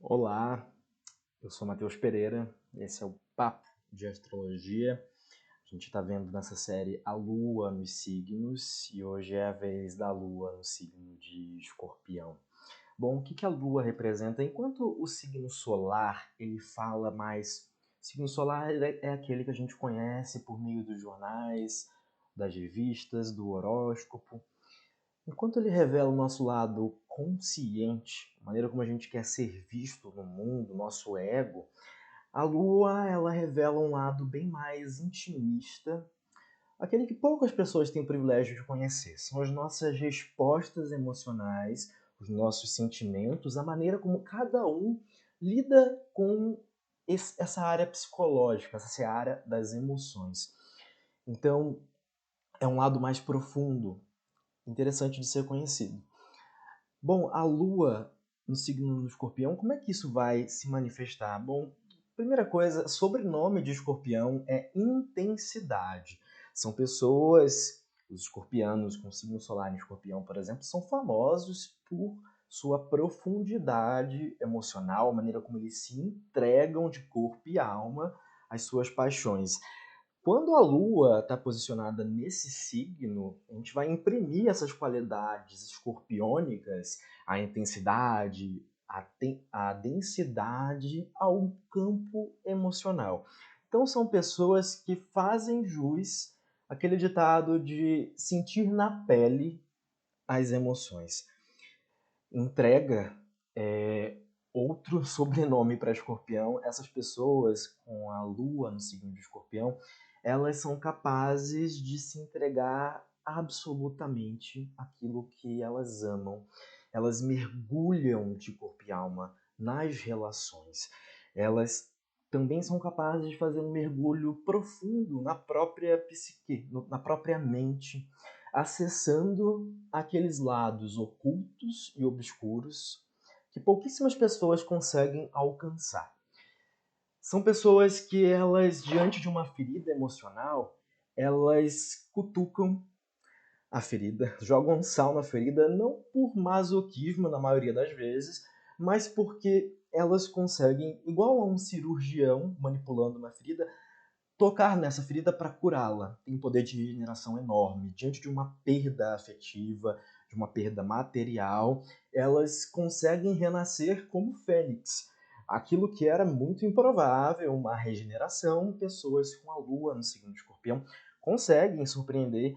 Olá, eu sou Matheus Pereira, esse é o Papo de Astrologia. A gente está vendo nessa série a Lua nos signos e hoje é a vez da Lua no signo de Escorpião. Bom, o que a Lua representa? Enquanto o signo solar ele fala mais. O signo solar é aquele que a gente conhece por meio dos jornais, das revistas, do horóscopo. Enquanto ele revela o nosso lado consciente, a maneira como a gente quer ser visto no mundo, nosso ego, a Lua ela revela um lado bem mais intimista, aquele que poucas pessoas têm o privilégio de conhecer. São as nossas respostas emocionais, os nossos sentimentos, a maneira como cada um lida com essa área psicológica, essa área das emoções. Então, é um lado mais profundo, interessante de ser conhecido. Bom, a Lua no signo do Escorpião, como é que isso vai se manifestar? Bom, primeira coisa, sobrenome de Escorpião é intensidade. São pessoas, os escorpianos com signo solar em Escorpião, por exemplo, são famosos por sua profundidade emocional, a maneira como eles se entregam de corpo e alma às suas paixões. Quando a Lua está posicionada nesse signo, a gente vai imprimir essas qualidades escorpiônicas, a intensidade, a densidade ao campo emocional. Então são pessoas que fazem jus àquele ditado de sentir na pele as emoções. Entrega é outro sobrenome para escorpião. Essas pessoas com a lua no signo de escorpião, elas são capazes de se entregar absolutamente aquilo que elas amam. Elas mergulham de corpo e alma nas relações. Elas também são capazes de fazer um mergulho profundo na própria psique, na própria mente, acessando aqueles lados ocultos e obscuros que pouquíssimas pessoas conseguem alcançar. São pessoas que elas, diante de uma ferida emocional, elas cutucam a ferida, jogam sal na ferida, não por masoquismo na maioria das vezes, mas porque elas conseguem, igual a um cirurgião manipulando uma ferida, tocar nessa ferida para curá-la. Tem um poder de regeneração enorme. Diante de uma perda afetiva, de uma perda material, elas conseguem renascer como fênix. Aquilo que era muito improvável, uma regeneração, pessoas com a lua no signo de escorpião conseguem surpreender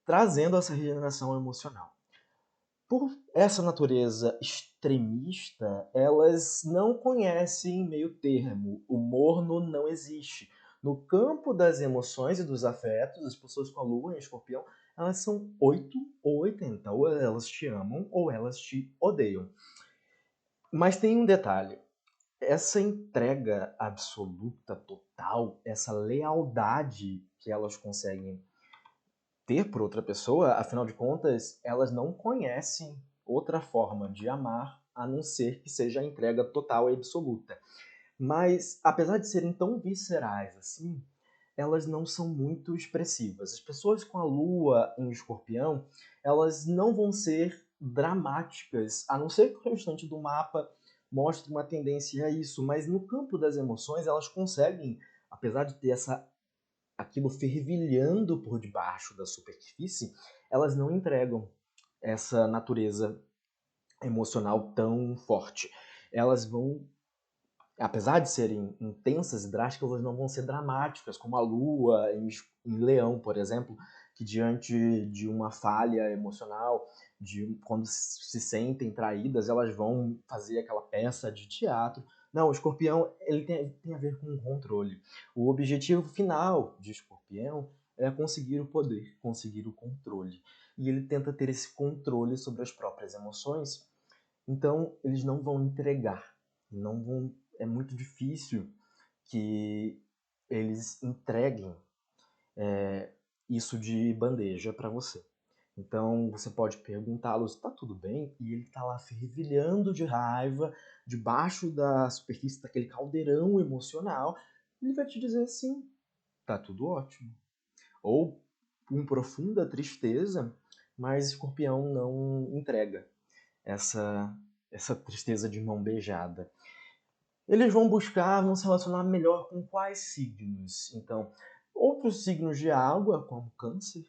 trazendo essa regeneração emocional. Por essa natureza extremista, elas não conhecem meio termo. O morno não existe. No campo das emoções e dos afetos, as pessoas com a lua em escorpião, elas são 8 ou 80. Ou elas te amam ou elas te odeiam. Mas tem um detalhe. Essa entrega absoluta, total, essa lealdade que elas conseguem ter por outra pessoa, afinal de contas, elas não conhecem outra forma de amar a não ser que seja a entrega total e absoluta. Mas, apesar de serem tão viscerais assim, elas não são muito expressivas. As pessoas com a lua em escorpião, elas não vão ser dramáticas, a não ser que o restante do mapa mostre uma tendência a isso, mas no campo das emoções elas conseguem, apesar de ter aquilo fervilhando por debaixo da superfície, elas não entregam essa natureza emocional tão forte. Elas vão, apesar de serem intensas e drásticas, elas não vão ser dramáticas, como a lua em Leão, por exemplo, que diante de uma falha emocional, quando se sentem traídas, elas vão fazer aquela peça de teatro. Não, o escorpião ele tem a ver com o controle. O objetivo final de escorpião é conseguir o poder, conseguir o controle. E ele tenta ter esse controle sobre as próprias emoções, então eles não vão entregar, não vão, é muito difícil que eles entreguem isso de bandeja para você. Então você pode perguntá-lo se está tudo bem e ele está lá fervilhando de raiva debaixo da superfície daquele caldeirão emocional. Ele vai te dizer sim, tá tudo ótimo. Ou com profunda tristeza, mas escorpião não entrega essa essa tristeza de mão beijada. Eles vão se relacionar melhor com quais signos? Então, outros signos de água, como Câncer,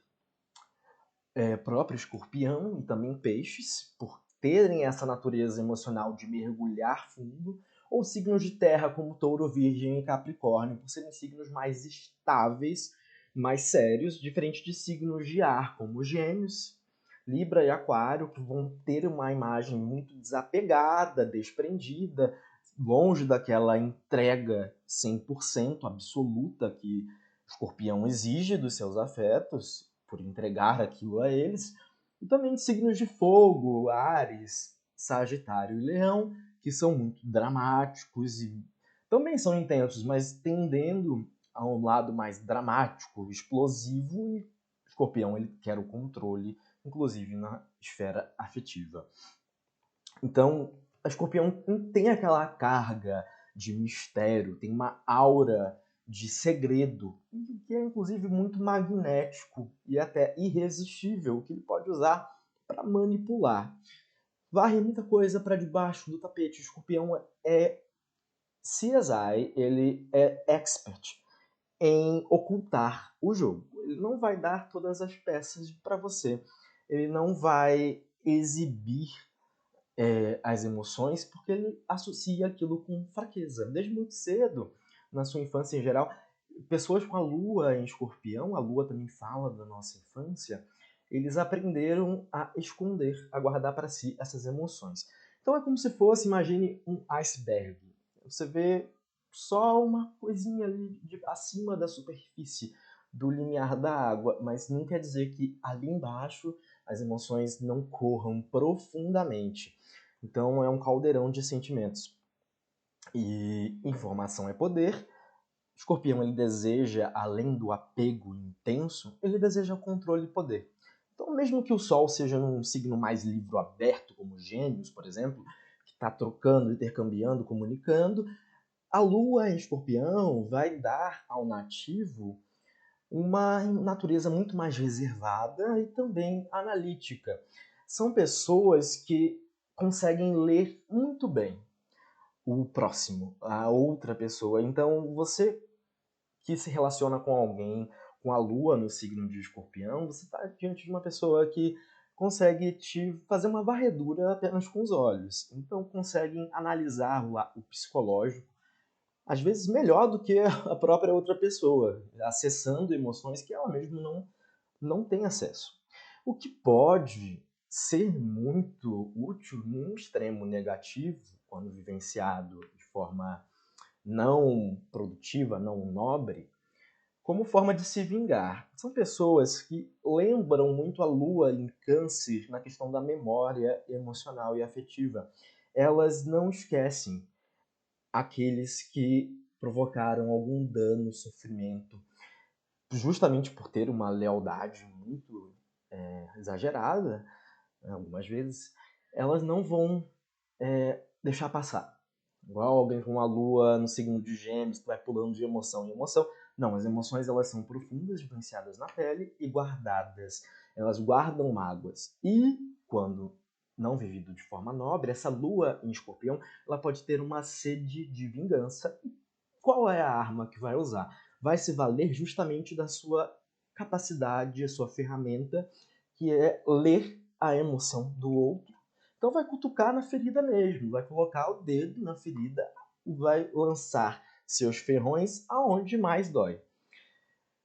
próprio Escorpião e também Peixes, por terem essa natureza emocional de mergulhar fundo, ou signos de terra, como Touro, Virgem e Capricórnio, por serem signos mais estáveis, mais sérios, diferente de signos de ar, como Gêmeos, Libra e Aquário, que vão ter uma imagem muito desapegada, desprendida, longe daquela entrega 100% absoluta que o Escorpião exige dos seus afetos, por entregar aquilo a eles, e também de signos de fogo, Áries, Sagitário e Leão, que são muito dramáticos e também são intensos, mas tendendo a um lado mais dramático, explosivo, e o Escorpião ele quer o controle, inclusive na esfera afetiva. Então, a Escorpião tem aquela carga de mistério, tem uma aura de segredo, que é inclusive muito magnético e até irresistível, que ele pode usar para manipular. Varre muita coisa para debaixo do tapete. O Escorpião é CSI, ele é expert em ocultar o jogo. Ele não vai dar todas as peças para você. Ele não vai exibir as emoções, porque ele associa aquilo com fraqueza. Desde muito cedo, na sua infância em geral, pessoas com a lua em Escorpião, a lua também fala da nossa infância, eles aprenderam a esconder, a guardar para si essas emoções. Então é como se fosse, imagine um iceberg. Você vê só uma coisinha ali acima da superfície do limiar da água, mas não quer dizer que ali embaixo as emoções não corram profundamente. Então é um caldeirão de sentimentos. E informação é poder. Escorpião ele deseja, além do apego intenso, ele deseja controle e poder. Então, mesmo que o Sol seja num signo mais livro aberto, como Gêmeos, por exemplo, que está trocando, intercambiando, comunicando, a Lua em Escorpião vai dar ao nativo uma natureza muito mais reservada e também analítica. São pessoas que conseguem ler muito bem o próximo, a outra pessoa. Então, você que se relaciona com alguém, com a lua no signo de Escorpião, você está diante de uma pessoa que consegue te fazer uma varredura apenas com os olhos. Então, conseguem analisar o psicológico, às vezes melhor do que a própria outra pessoa, acessando emoções que ela mesma não tem acesso. O que pode ser muito útil num extremo negativo, quando vivenciado de forma não produtiva, não nobre, como forma de se vingar. São pessoas que lembram muito a lua em Câncer na questão da memória emocional e afetiva. Elas não esquecem aqueles que provocaram algum dano, sofrimento, justamente por ter uma lealdade muito exagerada, algumas vezes, elas não vão deixar passar. Igual alguém com a lua no signo de Gêmeos, que vai pulando de emoção em emoção. Não, as emoções elas são profundas, vivenciadas na pele e guardadas. Elas guardam mágoas. E quando não vivido de forma nobre, essa lua em Escorpião, ela pode ter uma sede de vingança. E qual é a arma que vai usar? Vai se valer justamente da sua capacidade, a sua ferramenta, que é ler a emoção do outro. Então vai cutucar na ferida mesmo, vai colocar o dedo na ferida e vai lançar seus ferrões aonde mais dói.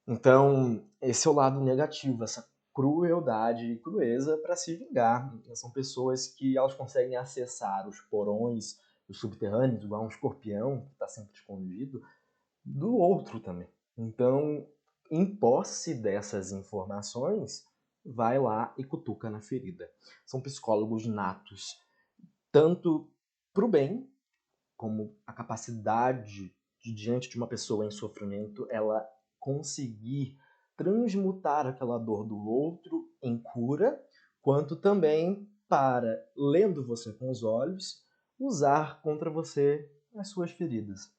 Então, esse é o lado negativo, essa crueldade e crueza para se vingar. São pessoas que elas conseguem acessar os porões, os subterrâneos, igual um escorpião que está sempre escondido, do outro também. Então, em posse dessas informações, vai lá e cutuca na ferida. São psicólogos natos, tanto para o bem, como a capacidade de, diante de uma pessoa em sofrimento, ela conseguir transmutar aquela dor do outro em cura, quanto também para, lendo você com os olhos, usar contra você as suas feridas.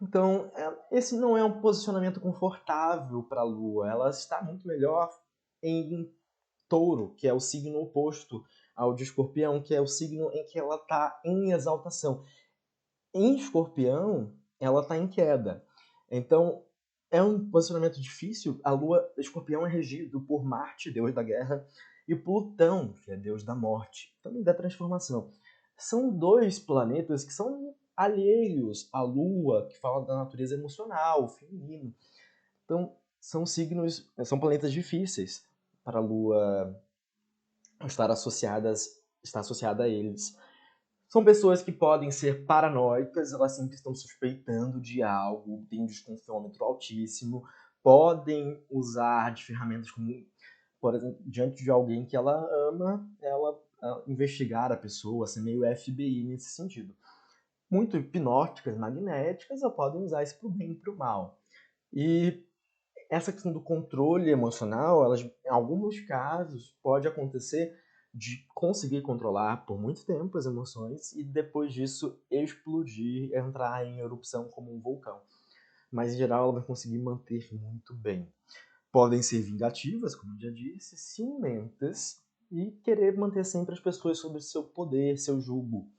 Então, esse não é um posicionamento confortável para a Lua. Ela está muito melhor em Touro, que é o signo oposto ao de Escorpião, que é o signo em que ela está em exaltação. Em Escorpião, ela está em queda. Então, é um posicionamento difícil. A Lua Escorpião é regido por Marte, deus da guerra, e Plutão, que é deus da morte, também da transformação. São dois planetas que são alheios à Lua, que fala da natureza emocional, feminino. Então, são planetas difíceis para a Lua estar associada a eles. São pessoas que podem ser paranoicas, elas sempre estão suspeitando de algo, têm um desconfiômetro altíssimo, podem usar de ferramentas como, por exemplo, diante de alguém que ela ama, ela investigar a pessoa, ser meio FBI nesse sentido. Muito hipnóticas, magnéticas, ou podem usar isso para o bem e para o mal. E essa questão do controle emocional, em alguns casos, pode acontecer de conseguir controlar por muito tempo as emoções e depois disso explodir, entrar em erupção como um vulcão. Mas em geral ela vai conseguir manter muito bem. Podem ser vingativas, como eu já disse, ciumentas e querer manter sempre as pessoas sob seu poder, seu jugo.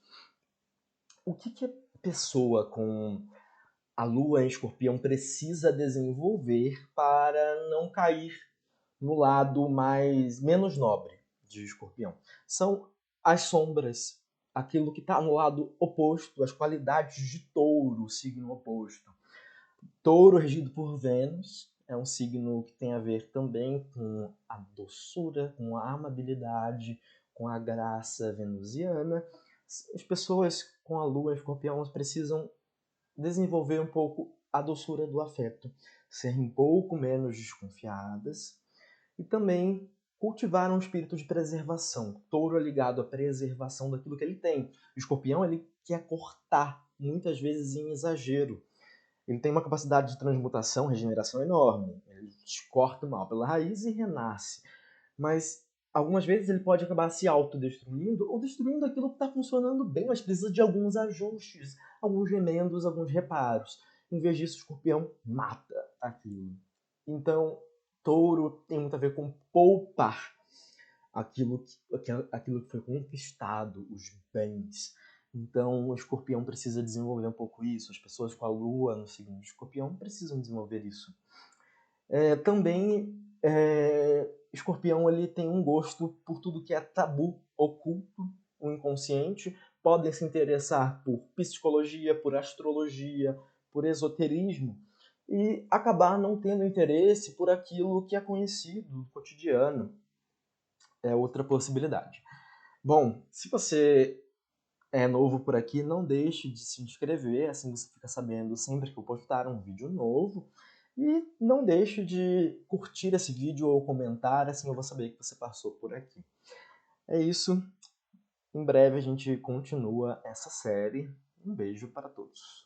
O que a pessoa com a Lua em Escorpião precisa desenvolver para não cair no lado menos nobre de Escorpião? São as sombras, aquilo que está no lado oposto, as qualidades de Touro, o signo oposto. Touro, regido por Vênus, é um signo que tem a ver também com a doçura, com a amabilidade, com a graça venusiana. As pessoas com a Lua em Escorpião precisam desenvolver um pouco a doçura do afeto, ser um pouco menos desconfiadas e também cultivar um espírito de preservação. Touro é ligado à preservação daquilo que ele tem. O Escorpião ele quer cortar, muitas vezes em exagero. Ele tem uma capacidade de transmutação, regeneração enorme. Ele corta o mal pela raiz e renasce. Mas algumas vezes ele pode acabar se autodestruindo ou destruindo aquilo que está funcionando bem, mas precisa de alguns ajustes, alguns remendos, alguns reparos. Em vez disso, o Escorpião mata aquilo. Então, Touro tem muito a ver com poupar aquilo que foi conquistado, os bens. Então, o Escorpião precisa desenvolver um pouco isso. As pessoas com a Lua no signo de Escorpião precisam desenvolver isso. Também, Escorpião ele tem um gosto por tudo que é tabu, oculto, o inconsciente. Podem se interessar por psicologia, por astrologia, por esoterismo e acabar não tendo interesse por aquilo que é conhecido, cotidiano. É outra possibilidade. Bom, se você é novo por aqui, não deixe de se inscrever, assim você fica sabendo sempre que eu postar um vídeo novo. E não deixe de curtir esse vídeo ou comentar, assim eu vou saber que você passou por aqui. É isso. Em breve a gente continua essa série. Um beijo para todos.